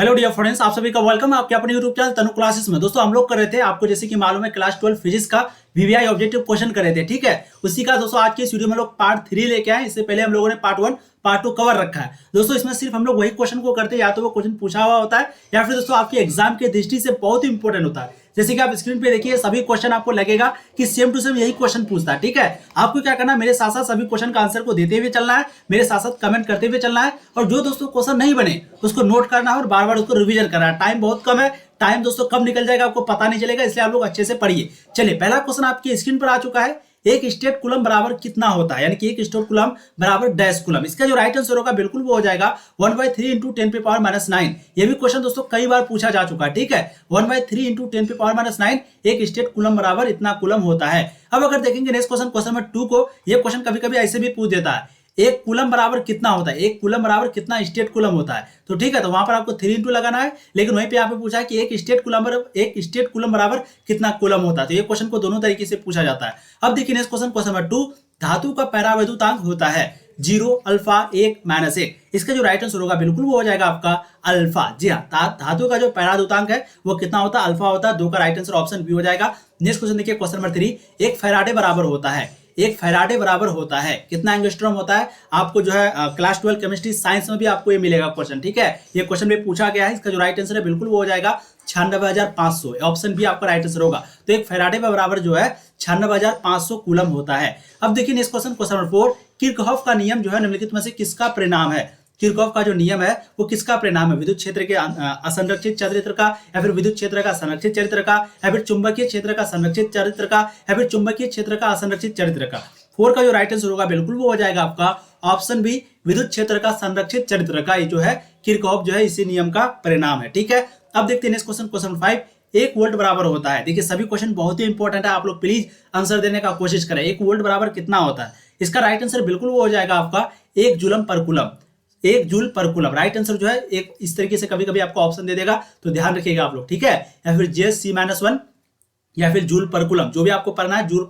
Hello dear friends, आप सभी का वेलकम है आपके अपने यूट्यूब चैनल तनु क्लासेस में। दोस्तों हम लोग कर रहे थे, आपको जैसे कि मालूम है, क्लास 12 फिजिक्स का वीवीआई ऑब्जेक्टिव क्वेश्चन कर रहे थे। ठीक है, उसी का दोस्तों आज के इस वीडियो में लोग पार्ट 3 लेके आए। इससे पहले हम लोगों ने पार्ट 1 पार्ट 2 कवर रखा है। दोस्तों इसमें सिर्फ हम लोग वही क्वेश्चन को करते हैं, या तो वो क्वेश्चन पूछा हुआ होता है या फिर दोस्तों आपके एग्जाम के दृष्टि से बहुत ही इंपॉर्टेंट होता है। जैसे कि आप स्क्रीन पे देखिए, सभी क्वेश्चन आपको लगेगा कि सेम टू सेम यही क्वेश्चन पूछता है। ठीक है, आपको क्या करना है, मेरे साथ साथ सभी क्वेश्चन का आंसर को देते हुए चलना है, मेरे साथ साथ कमेंट करते हुए चलना है, और जो दोस्तों क्वेश्चन नहीं बने उसको नोट करना है और बार बार उसको रिवीजन करना है। टाइम बहुत कम है, टाइम दोस्तों कब निकल जाएगा आपको पता नहीं चलेगा, इसलिए आप लोग अच्छे से पढ़िए। चलिए, पहला क्वेश्चन आपकी स्क्रीन पर आ चुका है। एक स्टेट कूलम बराबर कितना होता है, यानी कि एक स्टेट कूलम बराबर डैश कूलम। इसका जो राइट आंसर होगा बिल्कुल वो हो जाएगा 1/3 × 10⁻⁹। ये भी क्वेश्चन दोस्तों कई बार पूछा जा चुका है। ठीक है, 1/3 × 10⁻⁹ एक स्टेट कूलम बराबर इतना कूलम होता है। अब अगर देखेंगे नेक्स्ट क्वेश्चन, क्वेश्चन नंबर 2 को, ये क्वेश्चन कभी कभी ऐसे भी पूछ देता है, एक कूलम बराबर कितना होता है, एक कूलम बराबर कितना स्टेट कूलम होता है। तो ठीक है, तो वहां पर आपको 3 × लगाना है, लेकिन वहीं पे यहाँ पे पूछा है कि एक स्टेट कूलम बराबर कितना कूलम होता है। तो ये क्वेश्चन को दोनों तरीके से पूछा जाता है। अब देखिए नेक्स्ट क्वेश्चन, क्वेश्चन नंबर 2, धातु का पैरावैद्युतांक होता है 0, अल्फा, 1, -1। इसका जो राइट आंसर होगा बिल्कुल वो हो जाएगा आपका अल्फा। जी हाँ, धातु का जो पैरावैद्युतांक है वो कितना होता है, अल्फा होता है। 2 का राइट आंसर ऑप्शन बी हो जाएगा। नेक्स्ट क्वेश्चन देखिए, क्वेश्चन नंबर 3, एक फैराडे बराबर होता है, एक फैराडे बराबर होता है कितना एंगस्ट्रॉम होता है। आपको जो है क्लास 12 केमिस्ट्री साइंस में भी आपको ये मिलेगा क्वेश्चन। ठीक है, ये क्वेश्चन में पूछा गया है। इसका जो राइट आंसर है बिल्कुल वो हो जाएगा 96,500। ऑप्शन बी आपका राइट आंसर होगा। तो एक फैराडे बराबर जो है 96,500 कूलम होता है। अब देखिए next question, question number 4, Kirchhoff का नियम जो है निम्नलिखित में से किसका परिणाम है। किरचॉफ का जो नियम है वो किसका परिणाम है, विद्युत क्षेत्र के असंरक्षित चरित्र का, या फिर विद्युत क्षेत्र का संरक्षित चरित्र का, या फिर चुंबकीय क्षेत्र का संरक्षित चरित्र का, या फिर चुंबकीय क्षेत्र का असंरक्षित चरित्र का। 4 का जो राइट आंसर होगा बिल्कुल वो हो जाएगा आपका ऑप्शन बी, विद्युत क्षेत्र का संरक्षित चरित्र का। ये जो है किरचॉफ जो है इसी नियम का परिणाम है। ठीक है, अब देखते हैं next question, question number 5, 1 volt बराबर होता है। देखिए सभी क्वेश्चन बहुत ही इंपॉर्टेंट है, आप लोग प्लीज आंसर देने का कोशिश करें। 1 वोल्ट बराबर कितना होता है, इसका राइट आंसर बिल्कुल वो हो जाएगा आपका 1 जूल पर कूलम। 1 जूल पर कूलम राइट आंसर जो है एक इस तरीके से कभी कभी आपको ऑप्शन दे देगा, तो ध्यान रखिएगा आप लोग। ठीक है, या फिर JC-1 या फिर जूल पर कूलम, जो भी आपको पढ़ना है, जूल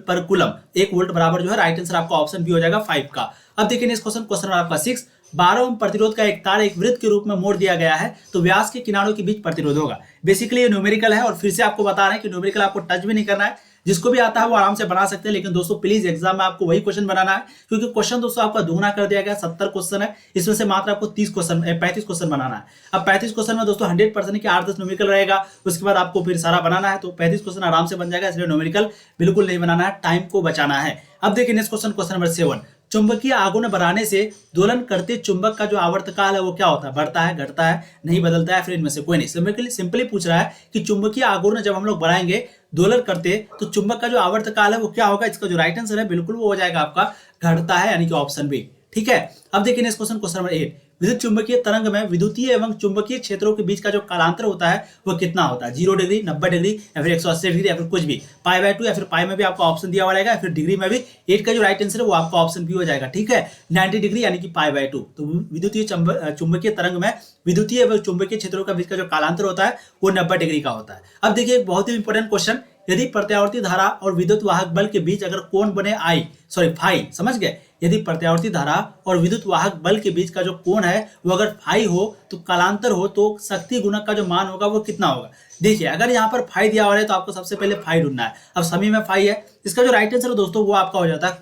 पर कूलम 1 वोल्ट बराबर जो है राइट आंसर आपका ऑप्शन बी हो जाएगा 5 का। अब देखिए नेक्स्ट क्वेश्चन, क्वेश्चन आपका 6, 12 ओम प्रतिरोध का एक तार एक वृत्त के रूप में मोड़ दिया गया है, तो व्यास के किनारों के बीच प्रतिरोध होगा। बेसिकली ये न्यूमेरिकल है, और फिर से आपको बता रहे हैं कि न्यूमेरिकल आपको टच भी नहीं करना है, जिसको भी आता है वो आराम से बना सकते हैं। लेकिन दोस्तों प्लीज एग्जाम में आपको वही क्वेश्चन बनाना है, क्योंकि क्वेश्चन दोस्तों आपका दुगना कर दिया गया। 70 क्वेश्चन है, इसमें से मात्र आपको 35 क्वेश्चन बनाना है। अब 35 क्वेश्चन में दोस्तों 100% की 8-10 न्यूमेरिकल रहेगा, उसके बाद आपको फिर सारा बनाना है, तो 35 क्वेश्चन आराम से बन जाएगा। इसलिए न्यूमेरिकल बिल्कुल नहीं बनाना है, टाइम को बचाना है। अब देखिए नेक्स्ट क्वेश्चन, क्वेश्चन नंबर 7, चुंबकीय आघूर्ण बढ़ाने से दोलन करते चुंबक का जो आवर्तकाल है वो क्या होता है, बढ़ता है, घटता है, नहीं बदलता है, फिर इनमें से कोई नहीं। सिंपली पूछ रहा है कि चुंबकीय आघूर्ण जब हम लोग बढ़ाएंगे, दोलन करते, तो चुंबक का जो आवर्तकाल है वो क्या होगा। इसका जो राइट आंसर है बिल्कुल वो हो जाएगा आपका घटता है, यानी कि ऑप्शन बी। ठीक है, अब देखिए नेक्स्ट क्वेश्चन, क्वेश्चन नंबर 8, विद्युत चुंबकीय तरंग में विद्युतीय एवं चुंबकीय क्षेत्रों के बीच का जो कालांतर होता है वो कितना होता है, 0 डिग्री, 90 डिग्री, या फिर 180 डिग्री, या फिर कुछ भी, π/2, या फिर पाई में भी आपका ऑप्शन दिया हुआ रहेगा, या फिर डिग्री में भी। 8 का जो राइट आंसर है वो आपका ऑप्शन बी हो जाएगा। ठीक है, 90 डिग्री यानी कि π/2। तो विद्युतीय चुंबकीय तरंग में विद्युतीय एवं चुंबकीय क्षेत्रों के बीच का जो कालांतर होता है वो 90 डिग्री का होता है। अब देखिए एक बहुत ही इंपॉर्टेंट क्वेश्चन, यदि प्रत्यावर्ती धारा और विद्युत वाहक बल के बीच अगर कोण बने फाई, समझ गए, यदि प्रत्यावर्ती धारा और विद्युत वाहक बल के बीच का जो कोण है वो अगर फाई हो, तो कालांतर हो, तो शक्ति गुणक का जो मान होगा वो कितना होगा। देखिए अगर यहाँ पर फाई दिया हुआ है तो आपको सबसे पहले फाई ढूंढना है। अब समी में फाई है, इसका जो राइट आंसर है दोस्तों वो आपका हो जाता है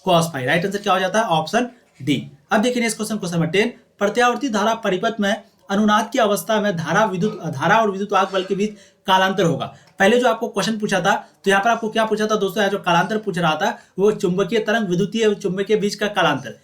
कॉस फाई। राइट आंसर क्या हो जाता है, ऑप्शन डी। अब देखिए नेक्स्ट क्वेश्चन, क्वेश्चन नंबर 10, प्रत्यावर्ती धारा परिपथ में अनुनाद की अवस्था में धारा और विद्युत वाहक बल के बीच कालांतर होगा। पहले जो आपको क्वेश्चन पूछा था, तो यहाँ पर आपको क्या पूछा था दोस्तों, जो कालांतर पूछ रहा था वो चुंबकीय तरंग, विद्युतीय एवं चुंबकीय बीच का कालांतर,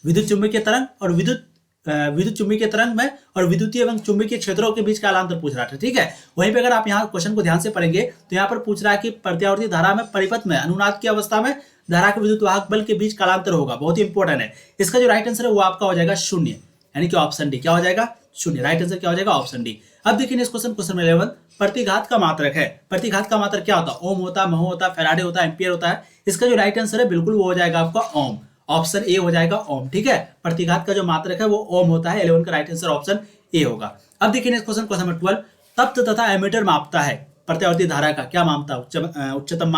विद्युत चुंबकीय तरंग और विद्युत चुंबकीय तरंग में और विद्युतीय एवं चुंबकीय क्षेत्रों के बीच कालांतर पूछ रहा था। ठीक है, वहीं पे अगर आप यहाँ क्वेश्चन को ध्यान से पढ़ेंगे तो यहाँ पर पूछ रहा है कि प्रत्यावर्ती धारा में परिपथ में अनुनाद की अवस्था में धारा के विद्युत वाहक बल के बीच कालांतर होगा। बहुत ही इंपॉर्टेंट है। इसका जो राइट आंसर है वो आपका हो जाएगा 0, यानी कि ऑप्शन डी। क्या हो जाएगा, 0। राइट आंसर क्या हो जाएगा, ऑप्शन डी। अब देखिए नेक्स्ट क्वेश्चन, क्वेश्चन 11, प्रतिघात का मात्रक है। प्रतिघात का मात्रक क्या होता है, ओम होता है, महो होता है, फैराडे होता है, एम्पियर होता है। इसका जो राइट आंसर है बिल्कुल वो हो जाएगा आपका ओम। ऑप्शन ए हो जाएगा ओम। ठीक है, प्रतिघात का जो मात्रक है वो ओम होता है। 11 का राइट आंसर ऑप्शन ए होगा। अब देखिए नेक्स्ट क्वेश्चन, क्वेश्चन नंबर 12, तप्त तथा एमीटर मापता है प्रत्यावर्ती धारा का, क्या मापता है, उच्चतम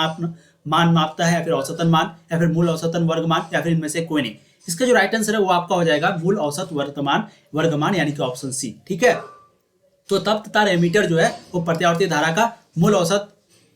मान मापता है, या फिर औसतन मान, या फिर मूल औसतन वर्ग मान, या फिर इनमें से कोई नहीं। इसका जो राइट आंसर है वो आपका हो जाएगा मूल औसत वर्गमान यानी कि ऑप्शन सी। ठीक है, तो तप्त तार एमीटर जो है वो प्रत्यावर्ती धारा का मूल औसत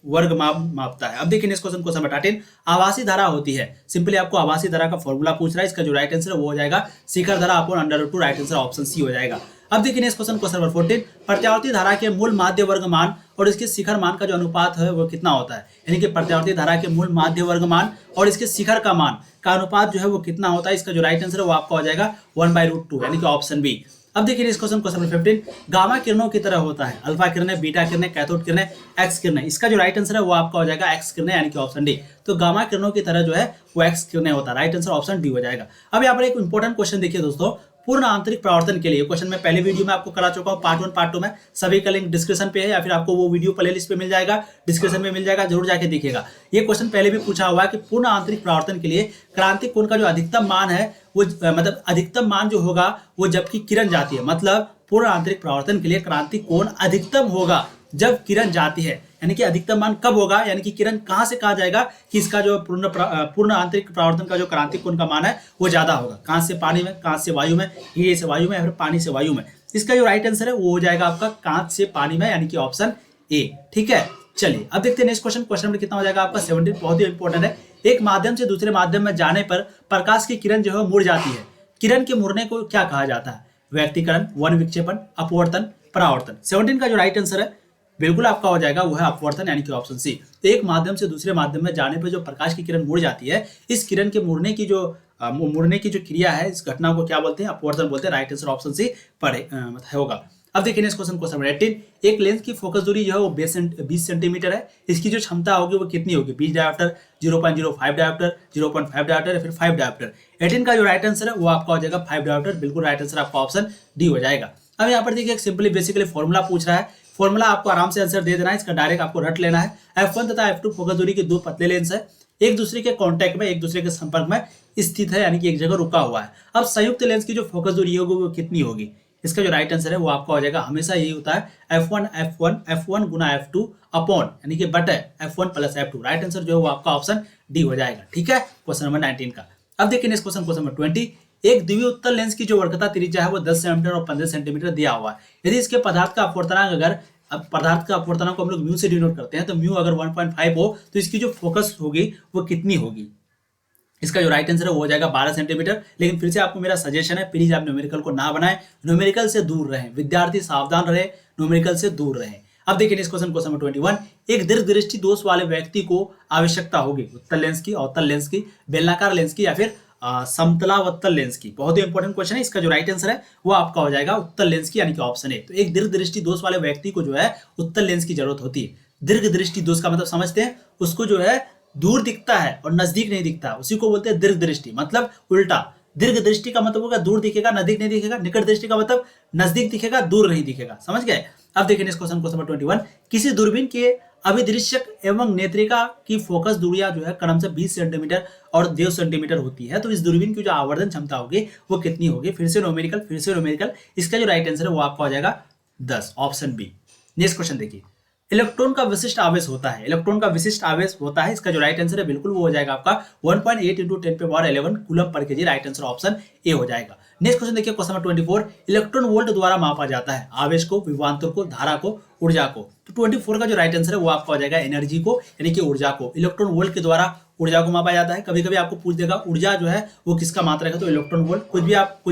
वर्ग मापता है। अब देखिए नेक्स्ट क्वेश्चन, क्वेश्चन नंबर 13, आवासी धारा होती है, सिंपली आपको आवासी धारा का फॉर्मूला पूछ रहा है। इसका जो राइट आंसर है वो हो जाएगा शिखर धारा upon √2, right answer option C हो जाएगा। अब देखिए नेक्स्ट क्वेश्चन, क्वेश्चन नंबर 14, प्रत्यावर्ती धारा के मूल माध्य वर्ग मान और इसके शिखर मान का जो अनुपात है वो कितना होता है, यानी कि प्रत्यावर्ती धारा के मूल माध्य वर्ग मान और इसके शिखर का मान का अनुपात जो है वो कितना होता है। इसका जो राइट आंसर है वो आपका हो जाएगा 1/√2 यानी कि ऑप्शन बी। अब देखिए इस क्वेश्चन, क्वेश्चन नंबर 15, गामा किरणों की तरह होता है, अल्फा किरणें, बीटा किरणें, कैथोड किरणें, एक्स किरणें। इसका जो राइट आंसर है वो आपका हो जाएगा एक्स किरणें यानी कि ऑप्शन डी। तो गामा किरणों की तरह जो है वो एक्स किरणें होता है, राइट आंसर ऑप्शन डी हो जाएगा। अब यहाँ पर एक इंपॉर्टेंट क्वेश्चन देखिए दोस्तों, पूर्ण आंतरिक परावर्तन के लिए क्वेश्चन मैं पहले वीडियो में आपको करा चुका हूं, पार्ट 1 पार्ट 2 में, सभी का लिंक डिस्क्रिप्शन पे है या फिर आपको वो वीडियो प्लेलिस्ट पे मिल जाएगा, डिस्क्रिप्शन में मिल जाएगा, जरूर जाके देखिएगा। ये क्वेश्चन पहले भी पूछा हुआ है कि पूर्ण आंतरिक परावर्तन के लिए क्रांतिक कोण का जो अधिकतम मान है वो मतलब अधिकतम मान जो होगा वो जबकि किरण जाती है, मतलब पूर्ण आंतरिक परावर्तन के लिए क्रांतिक कोण अधिकतम होगा जब किरण जाती है, यानी कि अधिकतम मान कब होगा, यानी कि किरण कहां से कहा जाएगा कि इसका जो पूर्ण आंतरिक परावर्तन का जो क्रांतिक कोण का मान है वो ज्यादा होगा, कहां से पानी में, कहां से वायु में, हीरे से वायु में या फिर पानी से वायु में। इसका जो राइट आंसर है वो हो जाएगा आपका कांच से पानी में यानी कि ऑप्शन ए। ठीक है, चलिए अब देखते हैं नेक्स्ट क्वेश्चन, क्वेश्चन नंबर कितना हो जाएगा आपका 17, बहुत ही इंपॉर्टेंट है। एक माध्यम से दूसरे माध्यम में जाने पर प्रकाश की किरण जो है मुड़ जाती है, किरण के मुड़ने को क्या कहा जाता है, व्यक्तिकरण, वन विक्षेपण, अपवर्तन, परावर्तन। 17 का जो राइट आंसर है बिल्कुल आपका हो जाएगा वो है अपवर्तन यानी कि ऑप्शन सी। तो एक माध्यम से दूसरे माध्यम में जाने पर जो प्रकाश की किरण मुड़ जाती है, इस किरण के मुड़ने की जो क्रिया है, इस घटना को क्या बोलते हैं, अपवर्तन बोलते हैं, राइट आंसर ऑप्शन सी होगा। अब देखिए नेक्स्ट क्वेश्चन, क्वेश्चन नंबर 18, एक लेंस की फोकस दूरी जो है वो 20 सेंटीमीटर है, इसकी जो क्षमता होगी वो कितनी होगी, 20 डायोप्टर, 0.05 डायोप्टर, 0.5 डायोप्टर या फिर 5 डायोप्टर। 18 का जो राइट आंसर है वो आपका हो जाएगा 5 डायोप्टर, बिल्कुल राइट आंसर आपका ऑप्शन डी हो जाएगा। अब यहाँ पर देखिए सिंपली बेसिकली फॉर्मूला पूछ रहा है, फॉर्मूला आपको आराम से आंसर दे देना है, इसका डायरेक्ट आपको रट लेना है। F1 तथा F2 फोकस दूरी के दो पतले लेंस है, एक दूसरे के कांटेक्ट में, एक दूसरे के संपर्क में स्थित है, यानी कि एक जगह रुका हुआ है। अब संयुक्त लेंस की जो फोकस दूरी होगी वो कितनी होगी, इसका जो राइट आंसर है वो आपका हो जाएगा, हमेशा यही होता है F1 गुना F2 अपॉन यानी कि बटे F1 plus F2, right answer जो है वो आपका ऑप्शन डी हो जाएगा। ठीक है, क्वेश्चन नंबर 19 का। अब देखिए नेक्स्ट क्वेश्चन, क्वेश्चन नंबर 20, एक द्वितीय उत्तल लेंस की जो वर्गता त्रिज्या है वो 10 सेंटीमीटर और 15 सेंटीमीटर दिया हुआ है। यदि इसके पदार्थ का अपवर्तनांक अगर पदार्थ का अपवर्तनांक को हम लोग म्यू से डिनोट करते हैं, तो म्यू अगर 1.5 हो तो इसकी जो फोकस होगी वो कितनी होगी, इसका जो राइट आंसर है वो हो जाएगा 12 सेंटीमीटर। लेकिन फिर से आपको मेरा सजेशन है, प्लीज आप न्यूमेरिकल को ना बनाएं, न्यूमेरिकल से दूर रहें, विद्यार्थी सावधान रहे, न्यूमेरिकल से दूर रहें। अब देखिए नेक्स्ट क्वेश्चन, क्वेश्चन नंबर 21, एक दीर्घदृष्टि दोष वाले व्यक्ति को आवश्यकता होगी उत्तल लेंस की, अवतल लेंस की, बेलनाकार लेंस की या फिर समतलावत्तल लेंस की। बहुत ही इंपॉर्टेंट क्वेश्चन है, इसका जो राइट आंसर है वो आपका हो जाएगा उत्तल लेंस की यानी कि ऑप्शन ए। तो एक दीर्घदृष्टि दोष वाले व्यक्ति को जो है उत्तल लेंस की जरूरत होती है। दीर्घदृष्टि दोष का मतलब समझते हैं, उसको जो है दूर दिखता है और नजदीक नहीं दिखता, उसी को बोलते हैं दीर्घ दृष्टि, मतलब उल्टा। दीर्घ दृष्टि का मतलब होगा दूर दिखेगा नजदीक नहीं दिखेगा, निकट दृष्टि का मतलब नजदीक दिखेगा दूर नहीं दिखेगा, समझ गए। अब देखिए नेक्स्ट क्वेश्चन, क्वेश्चन नंबर 21, किसी दूरबीन के अभिदृश्यक एवं नेत्रिका की फोकस दूरियां जो है क्रमशः 20 सेंटीमीटर और 1.5 सेंटीमीटर होती है, तो इस दूरबीन की जो आवर्धन क्षमता होगी वो कितनी होगी, फिर से न्यूमेरिकल, इसका जो राइट आंसर है वो आपका हो जाएगा 10, ऑप्शन बी। नेक्स्ट क्वेश्चन देखिए, इलेक्ट्रॉन का विशिष्ट आवेश होता है, इलेक्ट्रॉन का विशिष्ट आवेश होता है, इसका जो राइट आंसर है बिल्कुल वो हो जाएगा आपका 1.8 × 10⁻11 coulomb per KG, right answer option A हो जाएगा। नेक्स्ट क्वेश्चन देखिए, क्वेश्चन नंबर 24, इलेक्ट्रॉन वोल्ट द्वारा मापा जाता है आवेश को, विभवांतर को, धारा को, ऊर्जा को। तो 24 का जो राइट आंसर है वो आपका हो जाएगा एनर्जी को यानी कि ऊर्जा को। इलेक्ट्रॉन वोल्ट के द्वारा ऊर्जा को मापा जाता है। कभी कभी आपको पूछ देगा ऊर्जा जो है वो किसका मात्रक है, तो इलेक्ट्रॉन वोल्ट, कुछ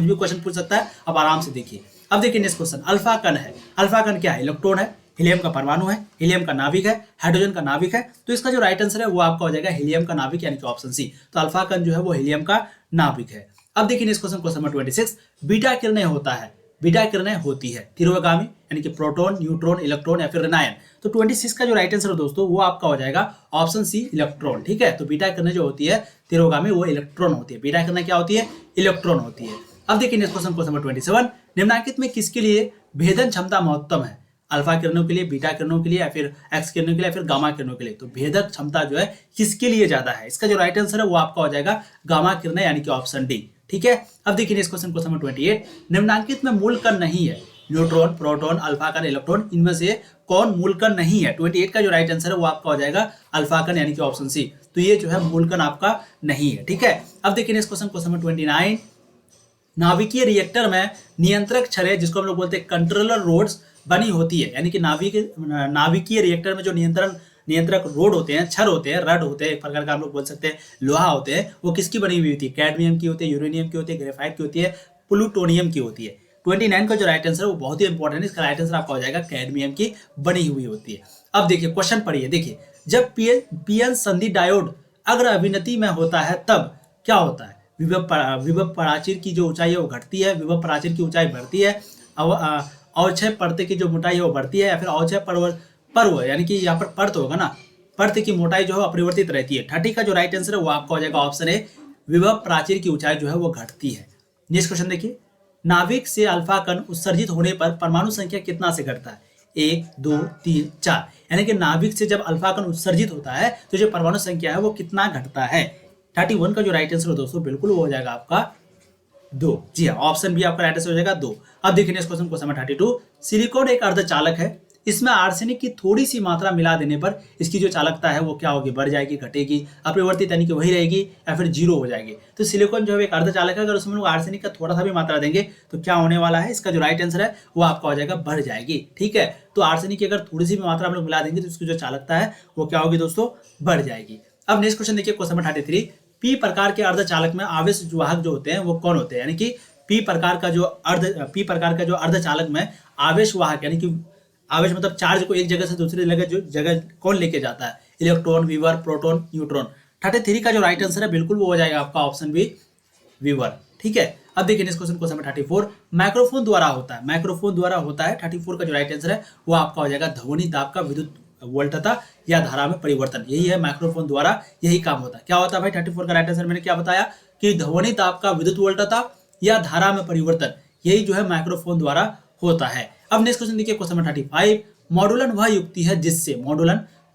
भी क्वेश्चन पूछ सकता है, आप आराम से देखिए। अब देखिए नेक्स्ट क्वेश्चन, अल्फा कण है, अल्फा कण क्या है, इलेक्ट्रॉन है, हीलियम का परमाणु है, हीलियम का नाभिक है, हाइड्रोजन का नाभिक है, तो इसका जो राइट आंसर है वो आपका हो जाएगा हीलियम का नाभिक यानी कि ऑप्शन सी। तो अल्फा कण जो है वो हीलियम का नाभिक है। अब देखिए next question, question number 26, beta किरणें होता है, बीटा किरणें होती है तीव्रगामी यानी कि प्रोटॉन, न्यूट्रॉन, इलेक्ट्रॉन या फिर ऋणायन। तो 26 का जो राइट आंसर है दोस्तों वो आपका हो जाएगा ऑप्शन सी, इलेक्ट्रॉन। ठीक है, तो बीटा किरणें जो होती है तीव्रगामी वो इलेक्ट्रॉन होती है, बीटा किरणें क्या होती है, इलेक्ट्रॉन होती है। अब देखिए नेक्स्ट क्वेश्चन, क्वेश्चन नंबर 27, निम्नलिखित में किसके लिए भेदन क्षमता महत्तम है, अल्फा किरणों के लिए, बीटा किरणों के लिए या फिर एक्स किरणों के लिए या फिर गामा किरणों के लिए। तो भेदक क्षमता जो है किसके लिए ज्यादा है, इसका जो राइट आंसर है वो आपका हो जाएगा गामा किरणें यानी कि ऑप्शन डी। ठीक है, अब देखिए नेक्स्ट क्वेश्चन, क्वेश्चन नंबर 28, निम्नलिखित में मूल कण नहीं है, न्यूट्रॉन, प्रोटॉन, अल्फा कण, इलेक्ट्रॉन, इनमें से कौन मूल कण नहीं है। 28 का जो राइट आंसर है वो आपका हो जाएगा अल्फा कण यानी कि ऑप्शन सी। तो ये जो है मूलकण आपका नहीं है। ठीक है, अब देखिए नेक्स्ट क्वेश्चन, क्वेश्चन नंबर 29। नाभिकीय रिएक्टर में नियंत्रक छड़ें, जिसको हम लोग बोलते हैं कंट्रोलर रोड्स, बनी होती है। यानी कि नाभिकीय रिएक्टर में जो नियंत्रक रोड होते हैं, छड़ होते हैं, रड होते हैं, एक प्रकार का हम लोग बोल सकते हैं लोहा होते हैं, वो किसकी बनी हुई होती है? कैडमियम की होती है, यूरेनियम की होती है, ग्रेफाइट की होती है, प्लूटोनियम की होती है। 29 का जो राइट आंसर है वो बहुत ही इंपॉर्टेंट है, इसका राइट आंसर आपका हो जाएगा कैडमियम की बनी हुई होती है। अब देखिए क्वेश्चन पढ़िए, देखिए जब पीएन संधि डायोड अग्र अभिनति में होता है तब क्या होता है? विभव प्राचीर की जो ऊंचाई है वो घटती है, विभव प्राचीर की ऊंचाई बढ़ती है, अवक्षय पर्त की जो मोटाई है वो बढ़ती है, या फिर अवक्षय पर्व यानी कि यहाँ पर पर्त होगा ना, पर्त की मोटाई जो है अपरिवर्तित रहती है। 30 का जो राइट आंसर है वो आपका हो जाएगा ऑप्शन ए, विभव प्राचीर की ऊंचाई जो है वो घटती है। नेक्स्ट क्वेश्चन देखिए, नाभिक से अल्फा कण उत्सर्जित होने पर परमाणु संख्या कितना से घटता है? 1, 2, 3, 4। यानी कि नाभिक से जब अल्फा कण उत्सर्जित होता है तो जो परमाणु संख्या है वो कितना घटता है? 31 का जो राइट आंसर है दोस्तों बिल्कुल वो हो जाएगा आपका 2। जी हाँ, ऑप्शन बी आपका राइट आंसर हो जाएगा 2। अब देखिए next question, question number 32। Silicon एक अर्धचालक है, इसमें आर्सेनिक की थोड़ी सी मात्रा मिला देने पर इसकी जो चालकता है वो क्या होगी? बढ़ जाएगी, घटेगी, अपरिवर्तित यानी कि वही रहेगी, या फिर जीरो हो जाएगी। तो सिलिकॉन जो है एक अर्धचालक है, अगर उसमें लोग आर्सेनिक का थोड़ा सा भी मात्रा देंगे तो क्या होने वाला है? इसका जो राइट आंसर है वो आपका हो जाएगा बढ़ जाएगी। ठीक है, तो आर्सेनिक की अगर थोड़ी सी भी मात्रा हम लोग मिला देंगे तो इसकी जो चालकता है वो क्या होगी दोस्तों? बढ़ जाएगी। अब नेक्स्ट क्वेश्चन देखिए, क्वेश्चन नंबर 33। पी प्रकार के अर्धचालक में आवेश वाहक जो होते हैं वो कौन होते हैं? यानी कि पी प्रकार का जो अर्धचालक में आवेश वाहक, यानी कि आवेश मतलब चार्ज को एक जगह से दूसरी जगह कौन लेके जाता है? Electron, Weaver, proton, neutron. 33 का जो राइट आंसर है बिल्कुल वो हो जाएगा आपका ऑप्शन बी, वीवर। ठीक है, अब देखिए next question, question number 34। Microphone द्वारा होता है, माइक्रोफोन द्वारा होता है। 34 का जो राइट आंसर है वो आपका हो जाएगा ध्वनि दाब का विद्युत वोल्टता या धारा में परिवर्तन। यही है माइक्रोफोन द्वारा, यही काम होता है। क्या होता है भाई? 34 का राइट आंसर मैंने क्या बताया कि ध्वनि दाब का विद्युत वोल्टता या धारा में परिवर्तन, यही जो है माइक्रोफोन द्वारा होता है। अब नेक्स्ट क्वेश्चन देखिए, क्वेश्चन नंबर 35। मॉडुलन वह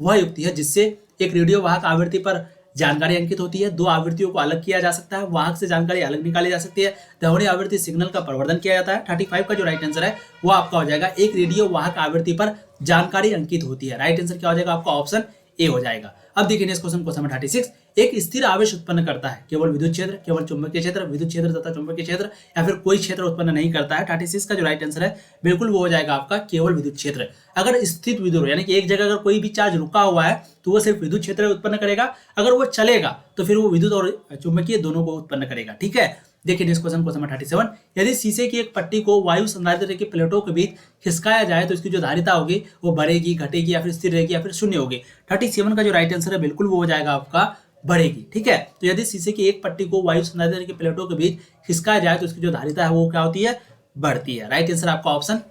युक्ति है जिससे एक रेडियो वाहक आवृत्ति पर जानकारी अंकित होती है। 2 आवृत्तियों को अलग किया जा सकता है, वाहक से जानकारी अलग निकाली जा सकती है, ध्वनि आवृत्ति सिग्नल का प्रवर्धन किया जाता है। 35 का जो राइट आंसर है वो आपका हो जाएगा एक रेडियो वाहक आवृत्ति पर जानकारी अंकित होती है। राइट आंसर क्या हो जाएगा? आपका ऑप्शन ए हो जाएगा। अब देखिए नेक्स्ट क्वेश्चन, क्वेश्चन नंबर 36। एक स्थिर आवेश उत्पन्न करता है केवल विद्युत क्षेत्र, केवल चुंबकीय क्षेत्र, विद्युत क्षेत्र तथा चुंबकीय क्षेत्र, या फिर कोई क्षेत्र उत्पन्न नहीं करता है। 36 का जो राइट आंसर है बिल्कुल वो हो जाएगा आपका केवल विद्युत क्षेत्र। अगर स्थित विद्युत यानी कि एक जगह अगर कोई भी चार्ज रुका हुआ है तो वो सिर्फ विद्युत क्षेत्र उत्पन्न करेगा, अगर वो चलेगा तो फिर वो विद्युत और चुंबकीय दोनों को उत्पन्न करेगा। ठीक है, देखिए नेक्स्ट क्वेश्चन, क्वेश्चन नंबर 37। यदि शीशे की एक पट्टी को वायु संधारित्र की प्लेटों के बीच खिसकाया जाए तो इसकी जो धारिता होगी वो बढ़ेगी, घटेगी, या फिर स्थिर रहेगी, या फिर शून्य होगी। 37 का जो राइट आंसर है बिल्कुल वो हो जाएगा आपका बढ़ेगी। ठीक है, तो यदि शीशे की एक पट्टी को वायु संधारित्र की प्लेटों के बीच खिसकाया जाए तो इसकी जो धारिता है वो क्या होती है? बढ़ती है। राइट आंसर आपका ऑप्शन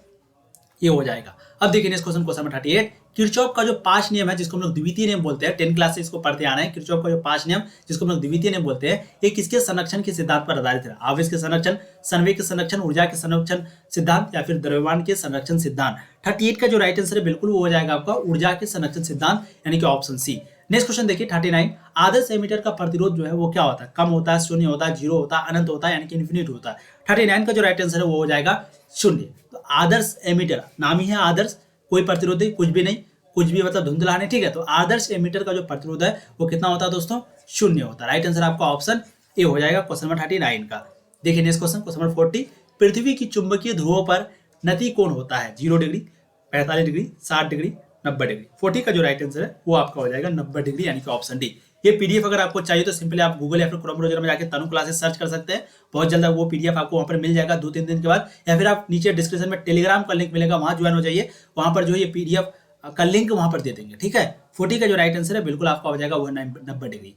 ये हो जाएगा। अब देखिए next question, question number 38। Kirchhoff का जो 5 नियम है जिसको हम लोग द्वितीय नियम बोलते हैं, 10 क्लास से इसको पढ़ते आना है। किरचॉफ का जो 5 नियम जिसको हम लोग द्वितीय नियम बोलते हैं, ये किसके संरक्षण के सिद्धांत पर आधारित है? आवेश के संरक्षण, संवेग के संरक्षण, ऊर्जा के संरक्षण सिद्धांत, या फिर द्रव्यमान के संरक्षण सिद्धांत। 38 का जो राइट आंसर है बिल्कुल वो हो जाएगा आपका ऊर्जा के संरक्षण सिद्धांत, यानी कि ऑप्शन सी। नेक्स्ट क्वेश्चन देखिए 39। आदर्श एमीटर का प्रतिरोध जो है वो क्या होता है? कम होता है, शून्य होता है, जीरो होता है, अनंत होता है, यानी कि इन्फिनिट होता है। 39 का जो राइट आंसर है वो हो जाएगा शून्य। तो आदर्श एमीटर, नाम ही है आदर्श, कोई प्रतिरोधी कुछ भी नहीं, कुछ भी मतलब धुंधला नहीं। ठीक है, तो आदर्श एमीटर का जो प्रतिरोध है वो कितना होता है दोस्तों? शून्य होता है। राइट आंसर आपका ऑप्शन ए हो जाएगा क्वेश्चन नंबर 39 का। देखिए नेक्स्ट क्वेश्चन, क्वेश्चन नंबर 40। पृथ्वी की चुंबकीय ध्रुवों पर नति कोण होता है 0 डिग्री, 45 डिग्री, 60 डिग्री, 90 डिग्री। 40 का जो राइट आंसर है वो आपका हो जाएगा 90 डिग्री, यानी कि ऑप्शन डी। ये पीडीएफ अगर आपको चाहिए तो सिंपली आप गूगल या फिर क्रोम ब्राउज़र में जाकर तनु क्लासेस सर्च कर सकते हैं। बहुत जल्द वो पीडीएफ आपको वहाँ पर मिल जाएगा 2-3 दिन के बाद, या फिर आप नीचे डिस्क्रिप्शन में टेलीग्राम का लिंक मिलेगा, वहाँ ज्वाइन हो जाइए। वहाँ पर जो है ये पीडीएफ का लिंक वहाँ पर दे देंगे। ठीक है, 40 का जो राइट आंसर है बिल्कुल आपका हो जाएगा वो 90 डिग्री।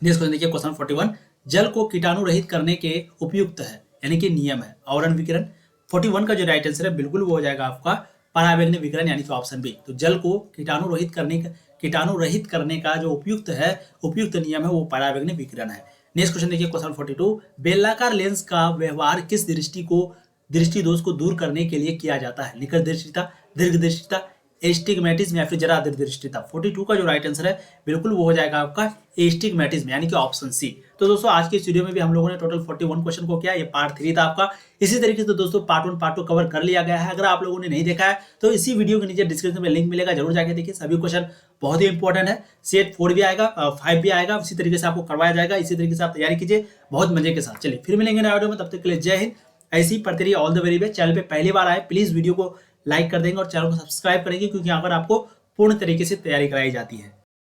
नेक्स्ट क्वेश्चन देखिए, क्वेश्चन 41। जल को कीटाणु रहित करने के उपयुक्त है, यानी कि नियम है आवरण विकिरण। 41 का जो राइट आंसर है बिल्कुल वो हो जाएगा आपका परावैंगनी विकिरण, यानी कि ऑप्शन बी। तो जल को कीटाणु रहित करने का जो उपयुक्त नियम है वो परावैंगनी विकिरण है। नेक्स्ट क्वेश्चन देखिए, क्वेश्चन 42। बेलनाकार लेंस का व्यवहार किस दृष्टि दोष को दूर करने के लिए किया जाता है? निकट दृष्टिता, दीर्घ दृष्टिता, एस्टिग्मेटिज्म या फिर जरा दृष्टिता। 42 का जो राइट आंसर है बिल्कुल वो हो जाएगा आपका एस्टिग्मेटिज्म यानी कि ऑप्शन सी। तो दोस्तों आज के इस वीडियो में भी हम लोगों ने टोटल 41 क्वेश्चन को किया, ये पार्ट 3 था आपका। इसी तरीके से दोस्तों पार्ट 1 पार्ट 2 कवर कर लिया गया है। अगर आप लोगों ने नहीं देखा है तो इसी वीडियो के नीचे डिस्क्रिप्शन में लिंक मिलेगा, जरूर जाके देखिए। सभी क्वेश्चन बहुत ही इंपॉर्टेंट है। सेट 4 भी आएगा, 5 भी आएगा, इसी तरीके से आपको करवाया जाएगा। इसी तरीके से आप तैयारी कीजिए बहुत मजे के साथ। चलिए फिर मिलेंगे नए वीडियो में, तब तक के लिए जय हिंद। ऐसी पढ़ते रहिए। All the very best. Channel पे पहली बार आए प्लीज वीडियो को लाइक कर देंगे और चैनल को सब्सक्राइब करेंगे, क्योंकि यहाँ पर आपको पूर्ण तरीके से तैयारी कराई जाती है।